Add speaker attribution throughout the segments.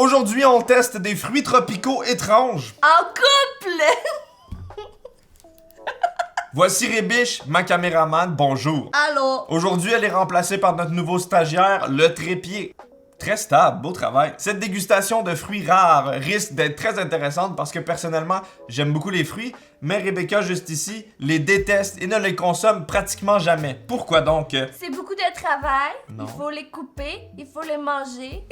Speaker 1: Aujourd'hui, on teste des fruits tropicaux étranges.
Speaker 2: En couple!
Speaker 1: Voici Rébiche, ma caméraman, bonjour.
Speaker 2: Allô?
Speaker 1: Aujourd'hui, elle est remplacée par notre nouveau stagiaire, le trépied. Très stable, beau travail. Cette dégustation de fruits rares risque d'être très intéressante parce que personnellement, j'aime beaucoup les fruits, mais Rebecca, juste ici, les déteste et ne les consomme pratiquement jamais. Pourquoi donc?
Speaker 2: C'est beaucoup de travail.
Speaker 1: Non.
Speaker 2: Il faut les couper, il faut les manger,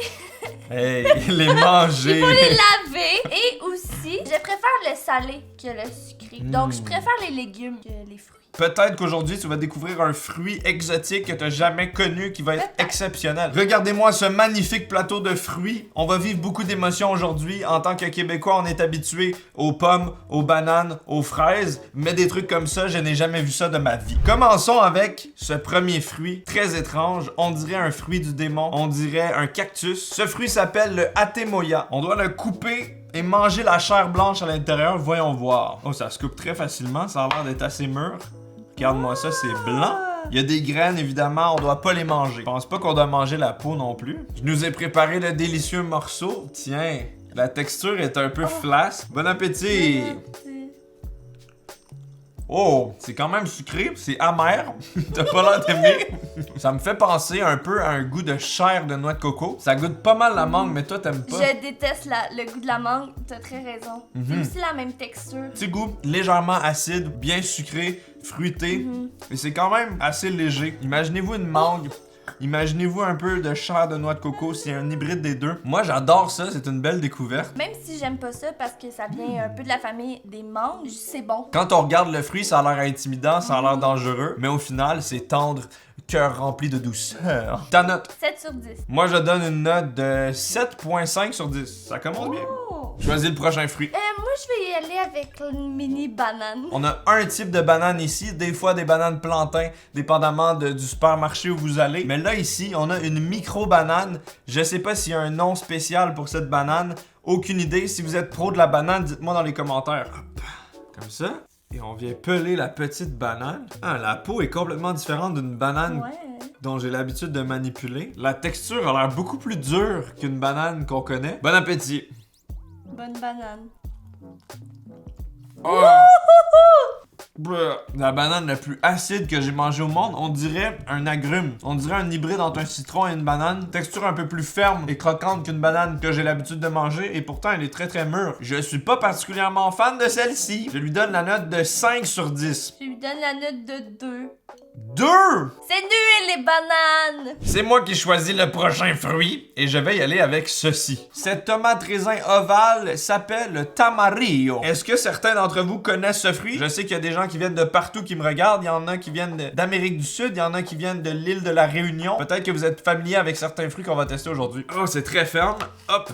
Speaker 1: Hey, les manger!
Speaker 2: il faut les laver. Et aussi, je préfère le salé que le sucré. Donc, je préfère les légumes que les fruits.
Speaker 1: Peut-être qu'aujourd'hui, tu vas découvrir un fruit exotique que tu n'as jamais connu qui va être exceptionnel. Regardez-moi ce magnifique plateau de fruits. On va vivre beaucoup d'émotions aujourd'hui. En tant que Québécois, on est habitué aux pommes, aux bananes, aux fraises. Mais des trucs comme ça, je n'ai jamais vu ça de ma vie. Commençons avec ce premier fruit très étrange. On dirait un fruit du démon. On dirait un cactus. Ce fruit s'appelle le atemoya. On doit le couper et manger la chair blanche à l'intérieur. Voyons voir. Oh, ça se coupe très facilement. Ça a l'air d'être assez mûr. Regarde-moi ça, c'est blanc. Il y a des graines, évidemment, on doit pas les manger. Je pense pas qu'on doit manger la peau non plus. Je nous ai préparé de délicieux morceaux. Tiens, la texture est un peu flasque. Bon appétit! Oh, c'est quand même sucré, c'est amer. T'as pas l'air d'aimer. Ça me fait penser un peu à un goût de chair de noix de coco. Ça goûte pas mal la mangue, mais toi t'aimes pas.
Speaker 2: Je déteste le goût de la mangue, t'as très raison. C'est aussi la même texture.
Speaker 1: Petit goût légèrement acide, bien sucré, fruité. Et c'est quand même assez léger. Imaginez-vous une mangue. Imaginez-vous un peu de chair de noix de coco, c'est un hybride des deux. Moi j'adore ça, c'est une belle découverte.
Speaker 2: Même si j'aime pas ça parce que ça vient un peu de la famille des mangues, c'est bon.
Speaker 1: Quand on regarde le fruit, ça a l'air intimidant, ça a l'air dangereux, mais au final c'est tendre, cœur rempli de douceur. Ta note?
Speaker 2: 7 sur 10.
Speaker 1: Moi je donne une note de 7.5 sur 10. Ça commence bien.
Speaker 2: Oh.
Speaker 1: Choisis le prochain fruit.
Speaker 2: Moi, je vais y aller avec une mini banane.
Speaker 1: On a un type de banane ici, des fois des bananes plantains, dépendamment du supermarché où vous allez. Mais là ici, on a une micro-banane. Je sais pas s'il y a un nom spécial pour cette banane. Aucune idée. Si vous êtes pro de la banane, dites-moi dans les commentaires. Hop, comme ça. Et on vient peler la petite banane. Ah, la peau est complètement différente d'une banane dont j'ai l'habitude de manipuler. La texture a l'air beaucoup plus dure qu'une banane qu'on connaît. Bon appétit!
Speaker 2: Bonne banane.
Speaker 1: Oh. La banane la plus acide que j'ai mangée au monde, on dirait un agrume. On dirait un hybride entre un citron et une banane. Texture un peu plus ferme et croquante qu'une banane que j'ai l'habitude de manger et pourtant elle est très très mûre. Je suis pas particulièrement fan de celle-ci. Je lui donne la note de 5 sur 10.
Speaker 2: Je lui donne la note de 2.
Speaker 1: 2!
Speaker 2: C'est nul les bananes!
Speaker 1: C'est moi qui choisis le prochain fruit et je vais y aller avec ceci. Cette tomate raisin ovale s'appelle le tamarillo. Est-ce que certains d'entre vous connaissent ce fruit? Je sais qu'il y a des gens qui viennent de partout qui me regardent. Il y en a qui viennent d'Amérique du Sud, il y en a qui viennent de l'île de la Réunion. Peut-être que vous êtes familier avec certains fruits qu'on va tester aujourd'hui. Oh, c'est très ferme. Hop.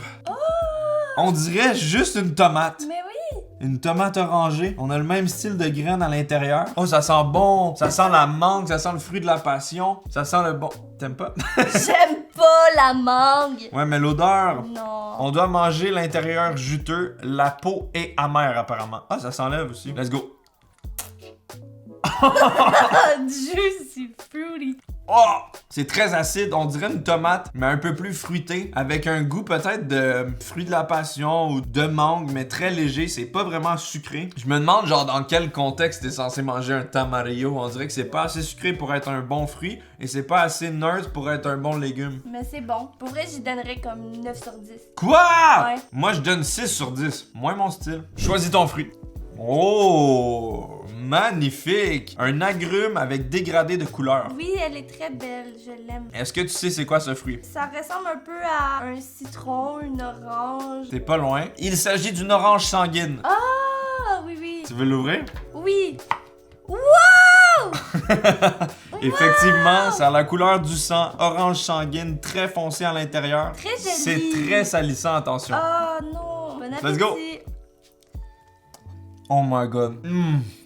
Speaker 1: On dirait juste une tomate.
Speaker 2: Mais oui!
Speaker 1: Une tomate orangée. On a le même style de graines à l'intérieur. Oh, ça sent bon. Ça sent la mangue, ça sent le fruit de la passion. Ça sent le bon. T'aimes pas?
Speaker 2: J'aime pas la mangue!
Speaker 1: Ouais, mais l'odeur.
Speaker 2: Non.
Speaker 1: On doit manger l'intérieur juteux. La peau est amère, apparemment. Ah, ça s'enlève aussi. Let's go.
Speaker 2: Juicy fruity.
Speaker 1: Oh! C'est très acide, on dirait une tomate, mais un peu plus fruitée, avec un goût peut-être de fruit de la passion ou de mangue, mais très léger, c'est pas vraiment sucré. Je me demande genre dans quel contexte t'es censé manger un tamarillo, on dirait que c'est pas assez sucré pour être un bon fruit, et c'est pas assez neutre pour être un bon légume.
Speaker 2: Mais c'est bon. Pour vrai, j'y donnerais comme 9 sur 10.
Speaker 1: Quoi?
Speaker 2: Ouais.
Speaker 1: Moi je donne 6 sur 10, moins mon style. Choisis ton fruit. Oh! Magnifique! Un agrume avec dégradé de couleur.
Speaker 2: Oui, elle est très belle. Je l'aime.
Speaker 1: Est-ce que tu sais c'est quoi ce fruit?
Speaker 2: Ça ressemble un peu à un citron, une orange.
Speaker 1: T'es pas loin. Il s'agit d'une orange sanguine.
Speaker 2: Ah, oui, oui.
Speaker 1: Tu veux l'ouvrir?
Speaker 2: Oui. Wow!
Speaker 1: Effectivement, ça a la couleur du sang, orange sanguine, très foncé à l'intérieur.
Speaker 2: Très joli.
Speaker 1: C'est très salissant, attention.
Speaker 2: Oh non. Bon appétit.
Speaker 1: Let's go. Oh my god.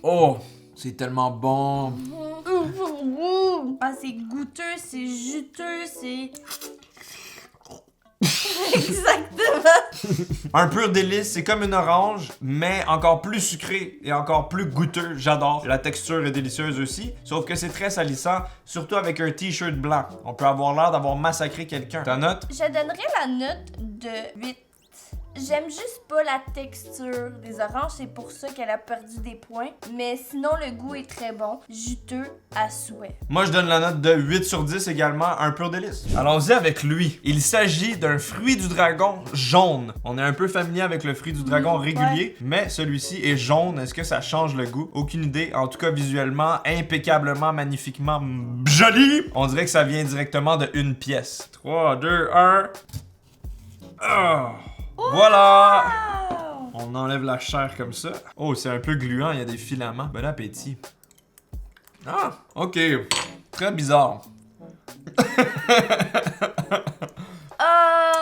Speaker 1: Oh, c'est tellement bon.
Speaker 2: Ah, c'est goûteux, c'est juteux, c'est... Exactement.
Speaker 1: Un pur délice, c'est comme une orange, mais encore plus sucré et encore plus goûteux. J'adore. La texture est délicieuse aussi, sauf que c'est très salissant, surtout avec un t-shirt blanc. On peut avoir l'air d'avoir massacré quelqu'un. Ta note?
Speaker 2: Je donnerais la note de 8. J'aime juste pas la texture des oranges, c'est pour ça qu'elle a perdu des points. Mais sinon, le goût est très bon, juteux à souhait.
Speaker 1: Moi, je donne la note de 8 sur 10 également, un pur délice. Allons-y avec lui. Il s'agit d'un fruit du dragon jaune. On est un peu familier avec le fruit du dragon régulier, mais celui-ci est jaune. Est-ce que ça change le goût? Aucune idée. En tout cas, visuellement, impeccablement, magnifiquement joli. On dirait que ça vient directement de une pièce. 3, 2, 1. Ah! Voilà!
Speaker 2: Wow!
Speaker 1: On enlève la chair comme ça. Oh, c'est un peu gluant, il y a des filaments. Bon appétit. Ah, ok. Très bizarre.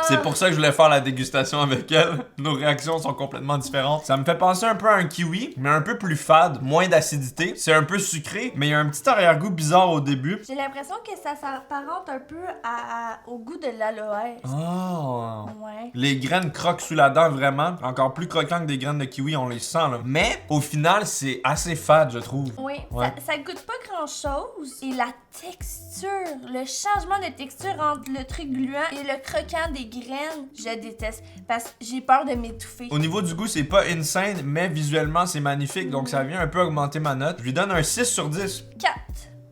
Speaker 1: C'est pour ça que je voulais faire la dégustation avec elle. Nos réactions sont complètement différentes. Ça me fait penser un peu à un kiwi, mais un peu plus fade, moins d'acidité. C'est un peu sucré, mais il y a un petit arrière-goût bizarre au début.
Speaker 2: J'ai l'impression que ça s'apparente un peu au goût de l'aloe.
Speaker 1: Oh!
Speaker 2: Ouais.
Speaker 1: Les graines croquent sous la dent vraiment. Encore plus croquant que des graines de kiwi, on les sent là. Mais au final, c'est assez fade, je trouve.
Speaker 2: Oui,
Speaker 1: Ouais.
Speaker 2: ça goûte pas grand-chose. Et la texture, le changement de texture entre le truc gluant et le croquant des graines, je déteste. Parce que j'ai peur de m'étouffer.
Speaker 1: Au niveau du goût, c'est pas insane, mais visuellement, c'est magnifique. Donc ça vient un peu augmenter ma note. Je lui donne un 6 sur 10.
Speaker 2: 4.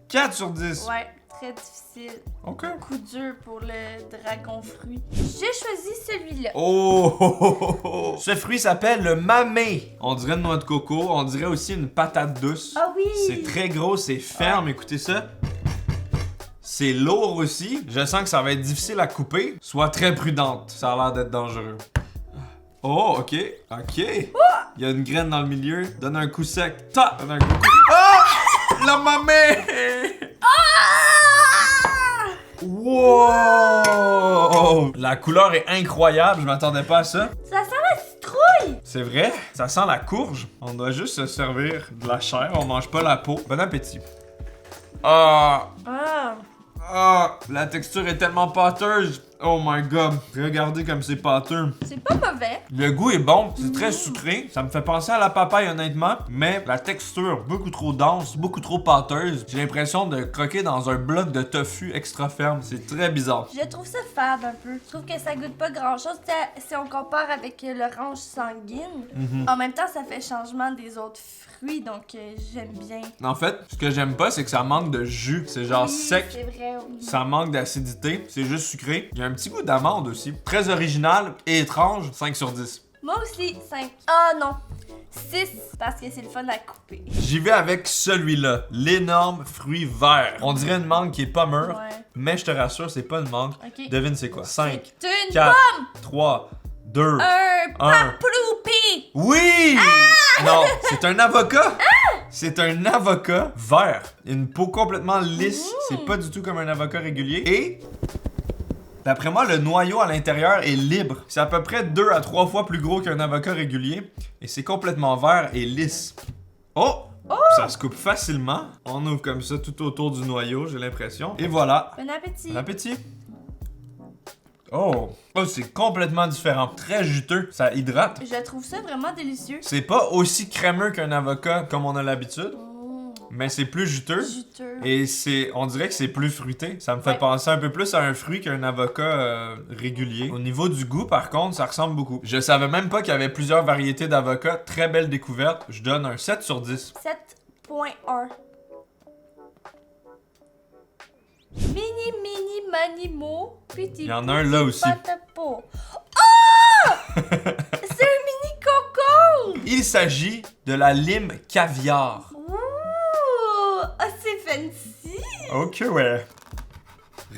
Speaker 1: 4 sur 10.
Speaker 2: Ouais, très difficile.
Speaker 1: Ok.
Speaker 2: Coup dur pour le dragon fruit. J'ai choisi celui-là.
Speaker 1: Oh! Ce fruit s'appelle le mamé. On dirait une noix de coco. On dirait aussi une patate douce.
Speaker 2: Ah oui!
Speaker 1: C'est très gros, c'est ferme. Écoutez ça. C'est lourd aussi. Je sens que ça va être difficile à couper. Sois très prudente. Ça a l'air d'être dangereux. Oh, ok. Ok. Il y a une graine dans le milieu. Donne un coup sec. Ta! Donne un coup. Ah! La mamé! Wow! La couleur est incroyable. Je m'attendais pas à ça.
Speaker 2: Ça sent la citrouille!
Speaker 1: C'est vrai, ça sent la courge. On doit juste se servir de la chair, on mange pas la peau. Bon appétit. Ah, la texture est tellement pâteuse. Oh my god, regardez comme c'est pâteux.
Speaker 2: C'est pas mauvais.
Speaker 1: Le goût est bon, c'est très sucré. Ça me fait penser à la papaye honnêtement, mais la texture beaucoup trop dense, beaucoup trop pâteuse. J'ai l'impression de croquer dans un bloc de tofu extra ferme. C'est très bizarre.
Speaker 2: Je trouve ça fade un peu. Je trouve que ça goûte pas grand-chose si on compare avec l'orange sanguine. En même temps, ça fait changement des autres fruits, donc j'aime bien.
Speaker 1: En fait, ce que j'aime pas, c'est que ça manque de jus. C'est genre
Speaker 2: Oui,
Speaker 1: sec.
Speaker 2: c'est vrai, oui.
Speaker 1: Ça manque d'acidité, c'est juste sucré. Il y a un petit goût d'amande aussi. Très original et étrange, 5 sur 10.
Speaker 2: Moi aussi, 5. Ah non, 6 parce que c'est le fun à couper.
Speaker 1: J'y vais avec celui-là, l'énorme fruit vert. On dirait une mangue qui est pas mûre,
Speaker 2: Ouais.
Speaker 1: mais je te rassure, c'est pas une mangue.
Speaker 2: Ok.
Speaker 1: Devine c'est quoi? 5,
Speaker 2: C'est une
Speaker 1: 4, 3, 2,
Speaker 2: Un
Speaker 1: 1.
Speaker 2: paploupi!
Speaker 1: Oui! Non, c'est un avocat! C'est un avocat vert. Une peau complètement lisse. C'est pas du tout comme un avocat régulier. Et d'après moi, le noyau à l'intérieur est libre. C'est à peu près 2 à 3 fois plus gros qu'un avocat régulier. Et c'est complètement vert et lisse. Oh! Ça se coupe facilement. On ouvre comme ça tout autour du noyau, j'ai l'impression. Et voilà.
Speaker 2: Bon appétit!
Speaker 1: Bon appétit. Oh! Oh, c'est complètement différent. Très juteux. Ça hydrate.
Speaker 2: Je trouve ça vraiment délicieux.
Speaker 1: C'est pas aussi crémeux qu'un avocat comme on a l'habitude, mais c'est plus juteux.
Speaker 2: Juteux.
Speaker 1: Et on dirait que c'est plus fruité. Ça me fait
Speaker 2: Ouais.
Speaker 1: penser un peu plus à un fruit qu'un avocat régulier. Au niveau du goût, par contre, ça ressemble beaucoup. Je savais même pas qu'il y avait plusieurs variétés d'avocats. Très belle découverte. Je donne un 7 sur 10.
Speaker 2: 7.1. Mini manimo, petit.
Speaker 1: Il y en a un là aussi.
Speaker 2: Patapo. Oh! C'est un mini cocon!
Speaker 1: Il s'agit de la lime caviar.
Speaker 2: Ouh! Ah, c'est fancy!
Speaker 1: Ok, ouais.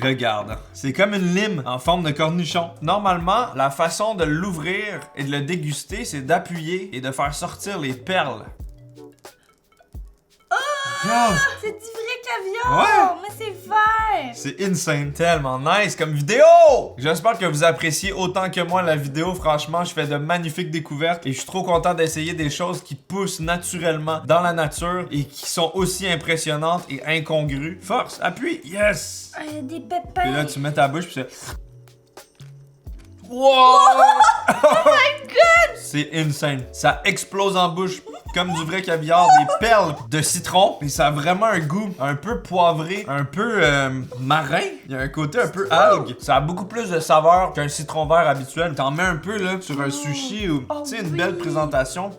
Speaker 1: Regarde, c'est comme une lime en forme de cornichon. Normalement, la façon de l'ouvrir et de le déguster, c'est d'appuyer et de faire sortir les perles. Regarde,
Speaker 2: C'est du vrai caviar! Mais c'est vert!
Speaker 1: c'est insane, tellement nice comme vidéo! J'espère que vous appréciez autant que moi la vidéo. Franchement, je fais de magnifiques découvertes et je suis trop content d'essayer des choses qui poussent naturellement dans la nature et qui sont aussi impressionnantes et incongrues. Force, appuie, yes!
Speaker 2: Ah, il y a des pépins!
Speaker 1: Et là, tu mets ta bouche, puis c'est... Wow!
Speaker 2: Oh my god!
Speaker 1: c'est insane. Ça explose en bouche comme du vrai caviar, des perles de citron. Et ça a vraiment un goût un peu poivré, un peu marin. Il y a un côté un peu algue. Ça a beaucoup plus de saveur qu'un citron vert habituel. T'en mets un peu là sur un sushi ou tu sais une belle présentation.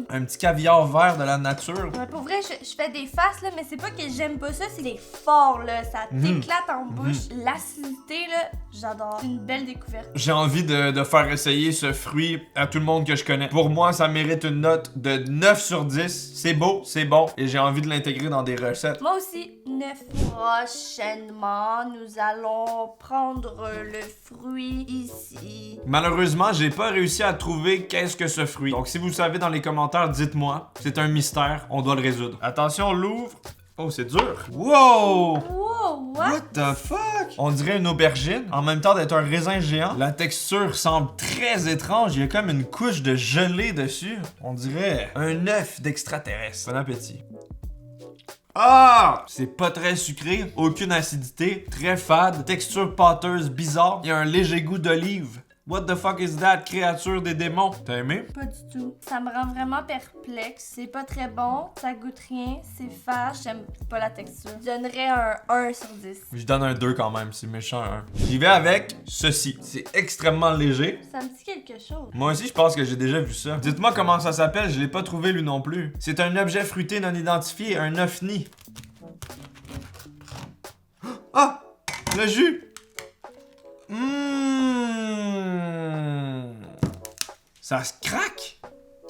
Speaker 1: Un petit caviar vert de la nature.
Speaker 2: Ouais, pour vrai, je fais des faces, là, mais c'est pas que j'aime pas ça, c'est fort, là. Ça t'éclate en bouche. L'acidité, là, j'adore. C'est une belle découverte.
Speaker 1: J'ai envie de faire essayer ce fruit à tout le monde que je connais. Pour moi, ça mérite une note de 9 sur 10. C'est beau, c'est bon, et j'ai envie de l'intégrer dans des recettes.
Speaker 2: Moi aussi, 9. Prochainement, nous allons prendre le fruit ici.
Speaker 1: Malheureusement, j'ai pas réussi à trouver qu'est-ce que ce fruit. Donc si vous le savez dans les commentaires, dites-moi. C'est un mystère, on doit le résoudre. Attention, on l'ouvre. Oh, c'est dur. Wow!
Speaker 2: Wow, what?
Speaker 1: What the fuck? On dirait une aubergine, en même temps d'être un raisin géant. La texture semble très étrange, il y a comme une couche de gelée dessus. On dirait un œuf d'extraterrestre. Bon appétit. Ah! C'est pas très sucré, aucune acidité, très fade, texture pâteuse bizarre, il y a un léger goût d'olive. What the fuck is that, créature des démons? T'as aimé?
Speaker 2: Pas du tout. Ça me rend vraiment perplexe. C'est pas très bon, ça goûte rien, c'est fâche, j'aime pas la texture. Je donnerais un 1 sur 10.
Speaker 1: Je donne un 2 quand même, c'est méchant un. J'y vais avec ceci. C'est extrêmement léger.
Speaker 2: Ça me dit quelque chose.
Speaker 1: Moi aussi, je pense que j'ai déjà vu ça. Dites-moi comment ça s'appelle, je l'ai pas trouvé lui non plus. C'est un objet fruité non identifié, un ovni. Ah! Le jus! Ça se craque!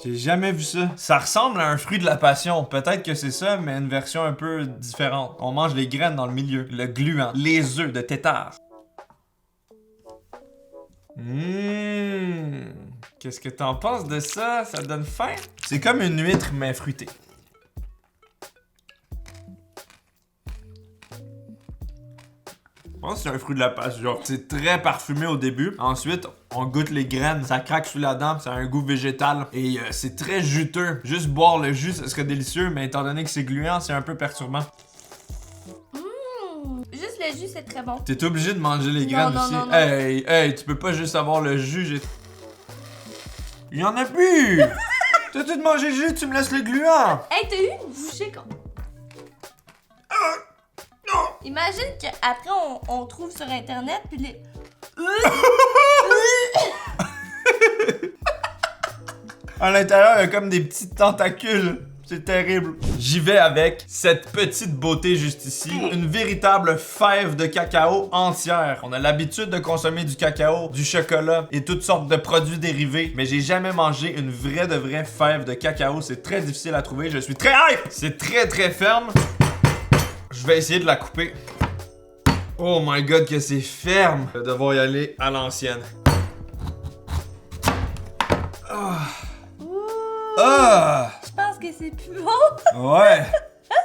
Speaker 1: J'ai jamais vu ça. Ça ressemble à un fruit de la passion. Peut-être que c'est ça, mais une version un peu différente. On mange les graines dans le milieu, le gluant, les œufs de tétard. Qu'est-ce que t'en penses de ça? Ça donne faim? C'est comme une huître, mais fruitée. Je pense que c'est un fruit de la passion. C'est très parfumé au début. Ensuite, on goûte les graines. Ça craque sous la dent. Ça a un goût végétal. Et c'est très juteux. Juste boire le jus, ça serait délicieux. Mais étant donné que c'est gluant, c'est un peu perturbant.
Speaker 2: Juste le jus, c'est très bon.
Speaker 1: T'es obligé de manger les graines
Speaker 2: non,
Speaker 1: aussi.
Speaker 2: non.
Speaker 1: Hey, tu peux pas juste avoir le jus. Il y en a plus! T'as tout mangé le jus, tu me laisses le gluant!
Speaker 2: Hey, t'as eu une bouchée quand... Imagine qu'après on trouve sur internet puis les...
Speaker 1: À l'intérieur, il y a comme des petits tentacules. C'est terrible. J'y vais avec cette petite beauté juste ici. Une véritable fève de cacao entière. On a l'habitude de consommer du cacao, du chocolat et toutes sortes de produits dérivés. Mais j'ai jamais mangé une vraie de vraie fève de cacao. C'est très difficile à trouver. Je suis très hype! C'est très très ferme. Je vais essayer de la couper. Oh my god, que c'est ferme! Je vais devoir y aller à l'ancienne.
Speaker 2: Je pense que c'est plus bon.
Speaker 1: Ouais!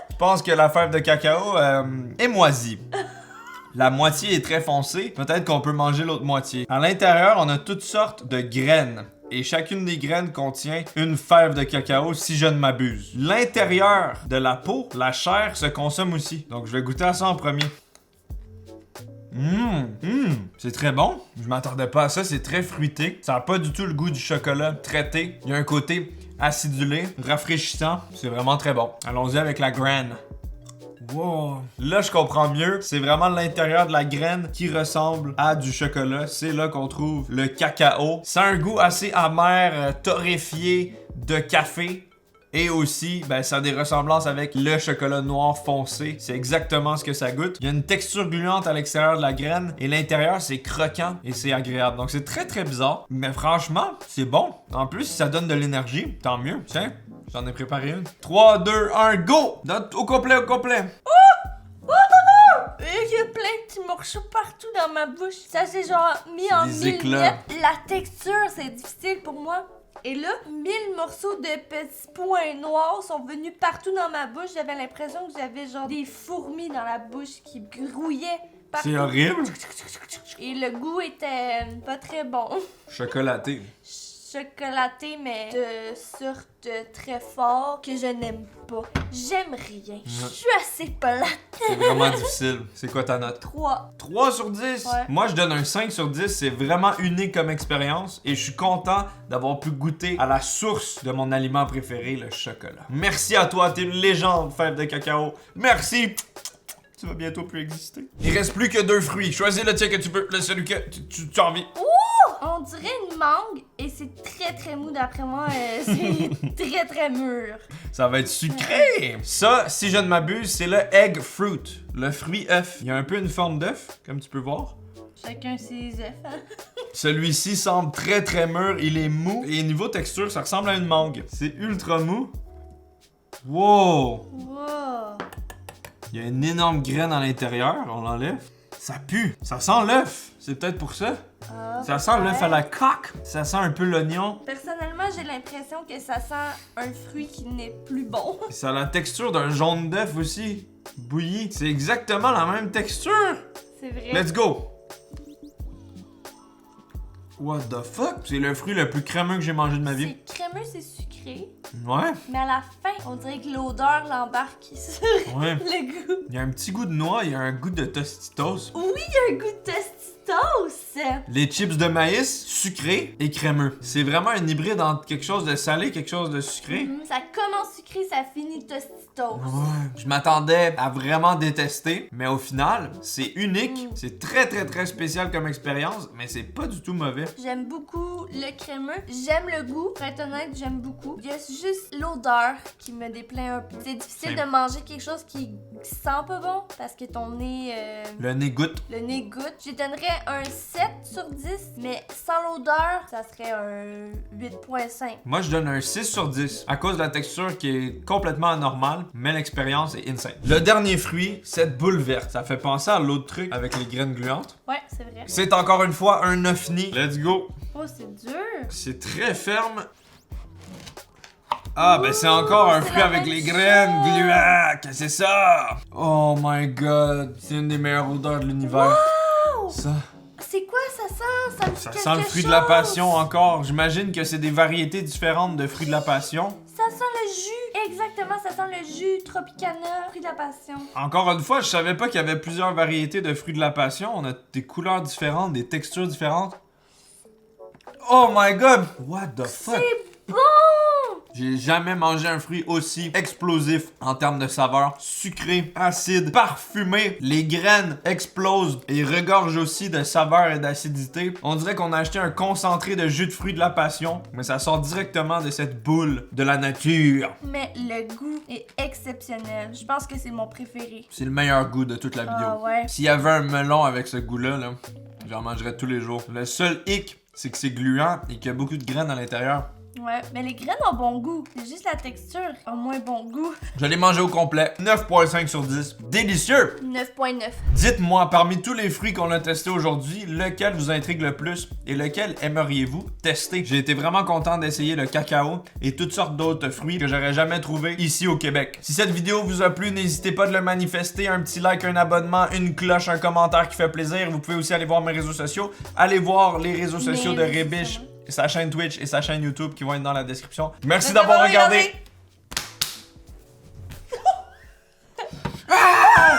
Speaker 1: Je pense que la fève de cacao est moisie. La moitié est très foncée. Peut-être qu'on peut manger l'autre moitié. À l'intérieur, on a toutes sortes de graines. Et chacune des graines contient une fève de cacao, si je ne m'abuse. L'intérieur de la peau, la chair, se consomme aussi. Donc je vais goûter à ça en premier. C'est très bon. Je m'attendais pas à ça, c'est très fruité. Ça n'a pas du tout le goût du chocolat traité. Il y a un côté acidulé, rafraîchissant. C'est vraiment très bon. Allons-y avec la graine. Wow. Là, je comprends mieux. C'est vraiment l'intérieur de la graine qui ressemble à du chocolat. C'est là qu'on trouve le cacao. Ça a un goût assez amer, torréfié de café. Et aussi, ben, ça a des ressemblances avec le chocolat noir foncé. C'est exactement ce que ça goûte. Il y a une texture gluante à l'extérieur de la graine. Et l'intérieur, c'est croquant et c'est agréable. Donc, c'est très, très bizarre. Mais franchement, c'est bon. En plus, si ça donne de l'énergie, tant mieux. Tiens, j'en ai préparé une. 3, 2, 1, go! Au complet, au complet.
Speaker 2: Il y a plein de petits morceaux partout dans ma bouche. Ça s'est genre mis en
Speaker 1: des
Speaker 2: mille
Speaker 1: éclats.
Speaker 2: miettes. La texture, c'est difficile pour moi. Et là, 1000 morceaux de petits points noirs sont venus partout dans ma bouche. J'avais l'impression que j'avais genre des fourmis dans la bouche qui grouillaient partout.
Speaker 1: C'est horrible.
Speaker 2: Et le goût était pas très bon.
Speaker 1: Chocolaté.
Speaker 2: chocolaté, mais de sorte très fort que je n'aime pas. J'aime rien. Je suis assez plate.
Speaker 1: C'est vraiment difficile. C'est quoi ta note?
Speaker 2: 3.
Speaker 1: 3 sur 10?
Speaker 2: Ouais.
Speaker 1: Moi, je donne un 5 sur 10. C'est vraiment unique comme expérience et je suis content d'avoir pu goûter à la source de mon aliment préféré, le chocolat. Merci à toi, t'es une légende, Fève de cacao. Merci! Tu vas bientôt plus exister. Il reste plus que 2 fruits. Choisis le tien que tu veux, celui que tu as envie.
Speaker 2: On dirait une mangue et c'est très très mou d'après moi. C'est très très mûr.
Speaker 1: Ça va être sucré! Ça, si je ne m'abuse, c'est le egg fruit, le fruit œuf. Il y a un peu une forme d'œuf, comme tu peux voir.
Speaker 2: Chacun ses œufs. Hein?
Speaker 1: Celui-ci semble très très mûr, il est mou. Et niveau texture, ça ressemble à une mangue. C'est ultra mou. Wow!
Speaker 2: Wow.
Speaker 1: Il y a une énorme graine à l'intérieur, on l'enlève. Ça pue, ça sent l'œuf. C'est peut-être pour ça.
Speaker 2: Ah,
Speaker 1: Ça sent l'œuf à la coque. Ça sent un peu l'oignon.
Speaker 2: Personnellement, j'ai l'impression que ça sent un fruit qui n'est plus bon.
Speaker 1: Ça a la texture d'un jaune d'œuf aussi, bouilli. C'est exactement la même texture.
Speaker 2: C'est vrai.
Speaker 1: Let's go! What the fuck? C'est le fruit le plus crémeux que j'ai mangé de ma vie.
Speaker 2: C'est crémeux, c'est sucré.
Speaker 1: Ouais,
Speaker 2: Mais à la fin, on dirait que l'odeur l'embarque sur
Speaker 1: ouais.
Speaker 2: le goût.
Speaker 1: Il y a un petit goût de noix, il y a un goût de Tostitos.
Speaker 2: Oui, il y a un goût de Tostitos.
Speaker 1: Les chips de maïs, sucrés et crémeux. C'est vraiment un hybride entre quelque chose de salé, quelque chose de sucré.
Speaker 2: Ça commence sucré, ça finit Tostitos.
Speaker 1: Ouais. Je m'attendais à vraiment détester, mais au final, c'est unique. C'est très très très spécial comme expérience, mais c'est pas du tout mauvais.
Speaker 2: J'aime beaucoup le crémeux. J'aime le goût. Pour être honnête, j'aime beaucoup. Il y a juste l'odeur qui me déplaît un peu. C'est difficile de manger quelque chose qui sent pas bon parce que ton nez...
Speaker 1: Le nez goûte.
Speaker 2: Le nez goûte. Je donnerais un 7 sur 10, mais sans l'odeur, ça serait un 8.5.
Speaker 1: Moi, je donne un 6 sur 10 à cause de la texture qui est complètement anormale, mais l'expérience est insane. Le dernier fruit, cette boule verte. Ça fait penser à l'autre truc avec les graines gluantes.
Speaker 2: Ouais, c'est vrai.
Speaker 1: C'est encore une fois un ovni. Let's go.
Speaker 2: Oh, c'est dur.
Speaker 1: C'est très ferme. Ah, ben c'est encore un
Speaker 2: c'est
Speaker 1: fruit
Speaker 2: la
Speaker 1: avec
Speaker 2: même
Speaker 1: les graines
Speaker 2: chose.
Speaker 1: gluantes. C'est ça. Oh my god. C'est une des meilleures odeurs de l'univers.
Speaker 2: Wow!
Speaker 1: Ça.
Speaker 2: C'est quoi ça sent? Ça me dit
Speaker 1: Ça
Speaker 2: quelque
Speaker 1: sent le fruit de
Speaker 2: chose.
Speaker 1: la passion encore. J'imagine que c'est des variétés différentes de fruits de la passion.
Speaker 2: Ça sent le jus. Exactement, ça sent le jus Tropicana, fruit de la passion.
Speaker 1: Encore une fois, je savais pas qu'il y avait plusieurs variétés de fruits de la passion. On a des couleurs différentes, des textures différentes. Oh my god! What the fuck?
Speaker 2: C'est bon!
Speaker 1: J'ai jamais mangé un fruit aussi explosif en termes de saveur. Sucré, acide, parfumé. Les graines explosent et regorgent aussi de saveur et d'acidité. On dirait qu'on a acheté un concentré de jus de fruits de la passion, mais ça sort directement de cette boule de la nature.
Speaker 2: Mais le goût est exceptionnel. Je pense que c'est mon préféré.
Speaker 1: C'est le meilleur goût de toute la vidéo.
Speaker 2: Ah ouais.
Speaker 1: S'il y avait un melon avec ce goût-là, là, j'en mangerais tous les jours. Le seul hic, c'est que c'est gluant et qu'il y a beaucoup de graines à l'intérieur.
Speaker 2: Ouais, mais les graines ont bon goût. C'est juste la texture a moins bon goût.
Speaker 1: Je l'ai mangé au complet. 9.5 sur 10. Délicieux!
Speaker 2: 9.9.
Speaker 1: Dites-moi, parmi tous les fruits qu'on a testés aujourd'hui, lequel vous intrigue le plus et lequel aimeriez-vous tester? J'ai été vraiment content d'essayer le cacao et toutes sortes d'autres fruits que j'aurais jamais trouvé ici au Québec. Si cette vidéo vous a plu, n'hésitez pas de le manifester. Un petit like, un abonnement, une cloche, un commentaire qui fait plaisir. Vous pouvez aussi aller voir mes réseaux sociaux. Allez voir les réseaux sociaux de Rébiche, sa chaîne Twitch et sa chaîne YouTube qui vont être dans la description. Merci d'avoir regardé.